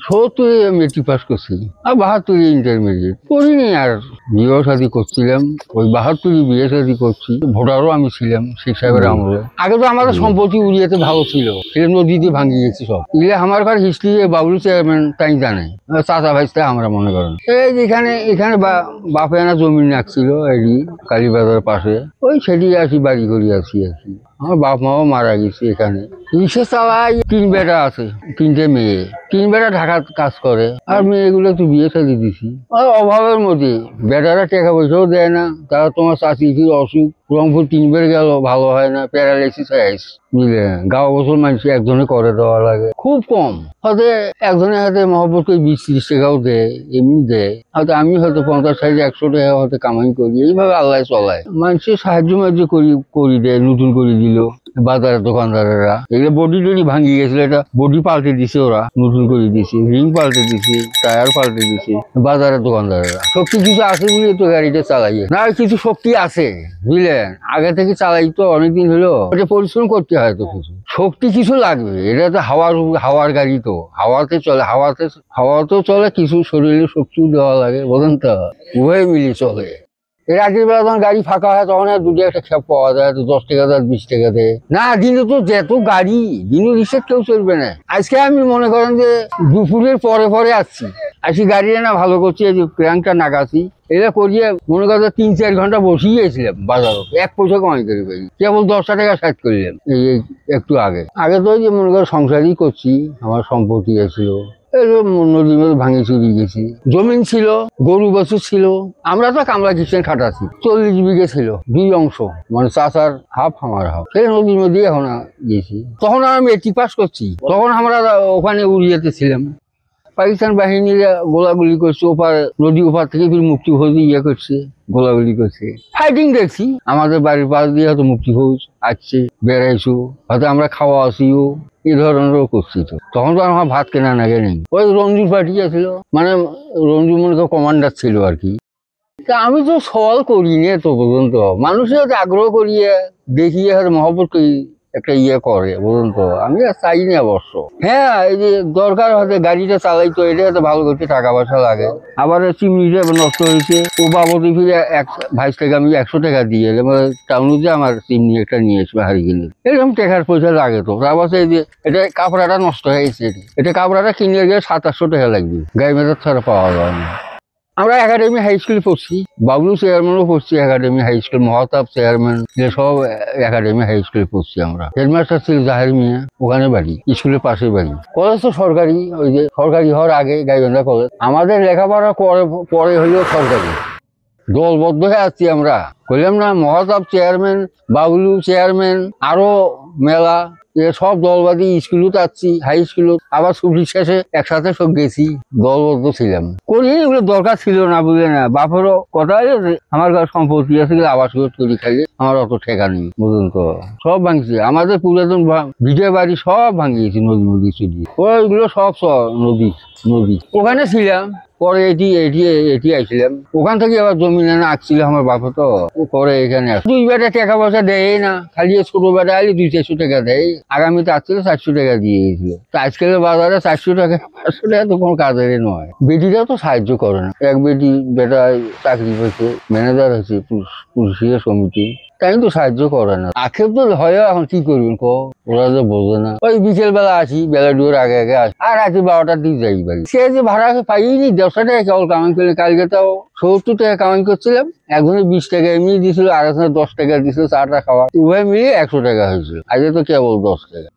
70 matric pass করছি আর 72 intermediate করিনি। আর বিয়ে শাদী করছিলাম, ওই 72 বিয়ে শাদী করছি। ভোটারও আমি ছিলাম শেখ সাহেবের আমলে। আগে তো আমাদের সম্পত্তি উড়িয়েতে ভালো ছিল, সেটা নদীতে ভাঙিয়ে গেছি সব। এগুলো আমার কার হিস্ট্রি বাবুল চেয়ারম্যান তাই জানে, চাচা ভাইসটা আমরা মনে করেন। এই যেখানে এখানে বাপে আনা জমি রাখছিল এটি কালীবাজার পাশে, ওই সেটি আসি বাড়ি করি আছি আর কি। আমার বাপ মাও মারা গেছে এখানে। রিক্সা চালাই, 3 বেটা আছে, 3টে মেয়ে। 3 বেটা ঢাকার কাজ করে, আর মেয়েগুলো তো বিয়ে শাদী দিছি। আর অভাবের মধ্যে বেটারা টাকা পয়সাও দেয় না। তারা তোমার চাষির অসুখ, রংপুর 3 বার গেল, ভালো হয় না, প্যারালাইসিস বুঝলে। গাঁও বছর মানুষ একজনে করে দেওয়া লাগে, খুব কম। হয়তো একজনের হাতে মহব্বত করে 20-30 টাকাও দেয়, এমনি দেয়। হয়তো আমি হয়তো 50-100 টাকা হয়তো কামাই করি। এইভাবে আল্লাহ চলায়। মানুষের সাহায্য করি দেয়, নতুন করে দিল বাজারের দোকানদারেরা। এগুলো বডি টডি ভাঙিয়ে গেছিল, এটা বডি পাল্টে দিছে, ওরা নতুন করে দিছে, রিং পাল্টে দিছে, টায়ার পাল্টে দিছে বাজারের দোকানদারেরা। শক্তি কিছু আছে বলে তো গাড়িটা চালাইয়ে না, কিছু শক্তি আছে বুঝলেন। আগে থেকে চালাই তো অনেকদিন হলো, এটা পরিশ্রম করতে হয় তো, কিছু শক্তি কিছু লাগবে। এটা তো হাওয়ার গাড়ি, তো হাওয়াতে চলে, হাওয়াতেও চলে, কিছু শরীরে শক্তিও দেওয়া লাগে, বোঝেন তো, উভয় মিলিয়ে চলে। এর আগের বেলা যখন গাড়ি ফাঁকা হয় তখন দুটো একটা খেপ পাওয়া যায়, তো 10 টাকা দেয়, 20 টাকা দেয় না। দিনে তো যেত গাড়ি, দিনে রিক্সা কেউ চলবে না। আজকে আমি মনে করেন যে দুপুরের পরে আসি গাড়ি না ভালো করছি, এই যে প্যাংটা নাগাছি এটা করিয়ে মনে করেন 3-4 ঘন্টা বসিয়েছিলাম বাজারত, 1 পয়সা কামাই করে পারি, কেবল 10 টাকা সাইড করলাম এই একটু আগে তো যে মনে করেন সংসারই করছি। আমার সম্পত্তি ছিল, নদীর মধ্যে ভাঙি চুরি গেছি, জমিন ছিল, গরু বছর ছিল। আমরা তো কামলা কিচেন খাটাছি, 40 বিঘে ছিল, 2 অংশ, মানে চাচার হাফ আমার হাফ, সেই নদীর মধ্যে এখন গেছি। তখন আমি মেট্রিক পাস করছি, তখন আমরা ওখানে উড়িয়েতে ছিলাম। পাকিস্তান বাহিনীরা গোলাগুলি করছে, ওপার নদী ওপার থেকে ফির মুক্তি হয়ে করছে, গোলাগুলি করছে, ফাইটিং দেখছি। আমাদের বাড়ির পাশ দিয়ে হয়তো মুক্তি ফৌজ আসছে, বেড়াইছো, হয়তো আমরা খাওয়া আসিও, এই ধরনেরও করছি। তো তখন তো আমার ভাত কেনা নাগে নেই। ওই রঞ্জু পার্টি আছিল, মানে রঞ্জু মনে কমান্ডার ছিল আর কি। তা আমি তো সওয়াল করি না তো পর্যন্ত, মানুষের আগ্রহ করিয়ে দেখিয়ে হয়তো মহব্বত করি একটা করে, বুঝুন তো, আমি আর চাই না অবশ্য। হ্যাঁ, এই যে দরকার হয়তো গাড়িটা চালাইতো, এটা হয়তো ভালো করতে টাকা পয়সা লাগে। আবার চিমনিটা নষ্ট হয়েছে, ও বাবদে ফিরে 22 টাকা আমি 100 টাকা দিয়ে টাউনে আমার চিমনি একটা নিয়ে আসবে হারিয়ে, এরকম টাকার পয়সা লাগে। তো তারপর এই যে এটা কাপড়াটা নষ্ট হয়ে গেছে, এটা কাপড়াটা কিনে গিয়ে 700-800 টাকা লাগবে, গাড়ি মেজার ছাড়া পাওয়া যায় না। আমরা একাডেমি হাই স্কুলে পড়ছি, বাবলু চেয়ারম্যানও পড়ছি academy high school, Mahtab chairman, সব একাডেমি হাই স্কুলে পড়ছি আমরা। হেডমাস্টার ছিল জাহের মিয়া, ওখানে বাড়ি, স্কুলের পাশে বাড়ি। কলেজ তো সরকারি, ওই যে সরকারি হওয়ার আগে গাইবান্ধা কলেজ। আমাদের লেখাপড়া পরে হইলেও সরকারি, দলবদ্ধ হয়ে আসছি আমরা। কইলাম না, মহাতাব চেয়ারম্যান, বাবলু চেয়ারম্যান, আরো মেলা সব দলবাদী স্কুলও যাচ্ছি, হাই স্কুলত। আবার ছুটির শেষে একসাথে সব গেছি, দলবদ্ধ ছিলাম। করি এগুলো দরকার ছিল না, বুঝলে না। বাপেরও কথা আমার সম্পত্তি আছে, আবাস তৈরি খাইলে আমার অত ঠেকা নেই, বুঝলেন তো। সব ভাঙছি, আমাদের পুরাতন ভিটে বাড়ি সব ভাঙিয়েছি নদী চুরি, ওইগুলো সব নদী ওখানে ছিলাম। পরে এটি আইছিলাম, ওখান থেকে আবার জমি না আসছিল আমার বাপে, তো পরে এখানে 2 বেটা টাকা পয়সা দেয় না, খালি ছোট বেটা আইলে 200-400 টাকা দেয়। আগামীতে আসছিল 400 টাকা দিয়ে গেছিল। তো আজকালের বাজারে 400 টাকা 500 টাকা তো কোনো কাজের নয়। বেটিরাও তো সাহায্য করে না। এক বেটা চাকরি পেয়েছে, ম্যানেজার হয়েছে পুলিশের সমিতি, তাই তো সাহায্য করে না। আক্ষেপ তো হয়, এখন কি করবেন ওরা যে বোঝে না। ওই বিকেল বেলা আসি, বেলা 2-এর আগে আসি, আর রাতে 12টার দিকে যাই বাড়ি। সে যে ভাড়া পাইনি 10 টাকা কেবল কামাই করলে। কালকে তাও 70 টাকা কামাই করছিলাম, একজনে 20 টাকা এমনি দিয়েছিল, আর একজনে 10 টাকা দিয়েছিল চাটা খাওয়া, উভয় মিলিয়ে 100 টাকা হয়েছিল। আজকে তো কেবল 10 টাকা।